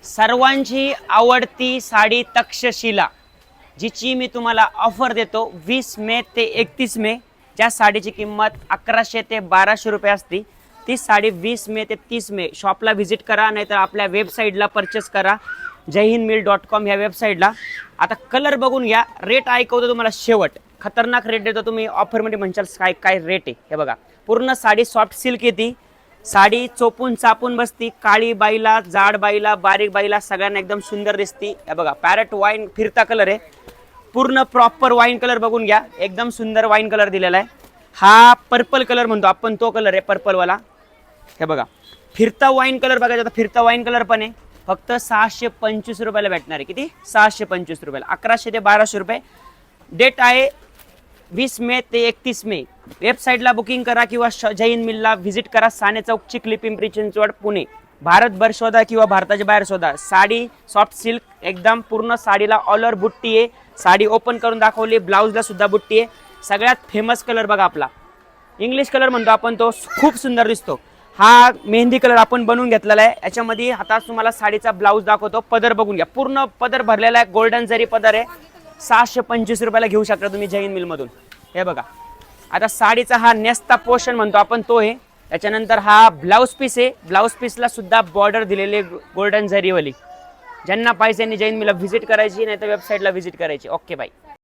सर्वांची आवडती साडी तक्षशिला, जिची मी तुम्हाला ऑफर देतो 20 मे ते 31 मे। ज्या साडीची किंमत 1100 ते 1200 रुपये असती, ती साडी 20 मे ते 30 मे शॉपला व्हिजिट करा, नाहीतर आपल्या वेबसाईटला परचेस करा, जयहिंदमिल.com ह्या वेबसाईटला। आता कलर बघून घ्या, रेट ऐकवतो तुम्हाला शेवट, खतरनाक रेट देतो। तुम्ही ऑफरमध्ये म्हणशाल काय काय रेट आहे, हे बघा। पूर्ण साडी सॉफ्ट सिल्क येते, साडी चोपून चापून बसती, काळी बाईला, जाड बाईला, बारीक बाईला सगळ्यांना एकदम सुंदर दिसती। हे बघा, पॅरेट वाईन फिरता कलर आहे, पूर्ण प्रॉपर वाईन कलर बघून घ्या, एकदम सुंदर वाईन कलर दिलेला आहे। हा पर्पल कलर म्हणतो आपण, तो कलर आहे पर्पलवाला। हे बघा, फिरता वाईन कलर बघायचा तर फिरता वाईन कलर पण आहे, फक्त 625 रुपयाला भेटणार आहे। किती? 625 रुपयाला, 1100 ते 1200 रुपये। डेट आहे 20 मे ते 31 मे। वेबसाईटला बुकिंग करा किंवा जैन मिलला व्हिजिट करा, साने चौक, चिखली, पिंपरी चिंचवड, पुणे। भारतभर शोधा किंवा भारताच्या बाहेर शोधा। साडी सॉफ्ट सिल्क एकदम, पूर्ण साडीला ऑल ओव्हर बुट्टी आहे, साडी ओपन करून दाखवली, ब्लाउजला सुद्धा बुट्टी आहे। सगळ्यात फेमस कलर बघा आपला, इंग्लिश कलर म्हणतो आपण, तो खूप सुंदर दिसतो। हा मेहंदी कलर आपण बनवून घेतलेला आहे। याच्यामध्ये आता तुम्हाला साडीचा ब्लाउज दाखवतो, पदर बघून घ्या, पूर्ण पदर भरलेला आहे, गोल्डन जरी पदर आहे। 625 रुपयाला घेऊ शकता तुम्ही जैन मिल मधून। हे बघा, आता साडीचा हा नेस्ता पोर्शन म्हणतो आपण, तो आहे। त्याच्यानंतर हा ब्लाउज पीस आहे, ब्लाउज पीसला सुद्धा बॉर्डर दिलेली गोल्डन जरीवाली। ज्यांना पाहिजे त्यांनी जैन मिलला व्हिजिट करायची, नाही तर वेबसाईटला व्हिजिट करायची। Okay bye.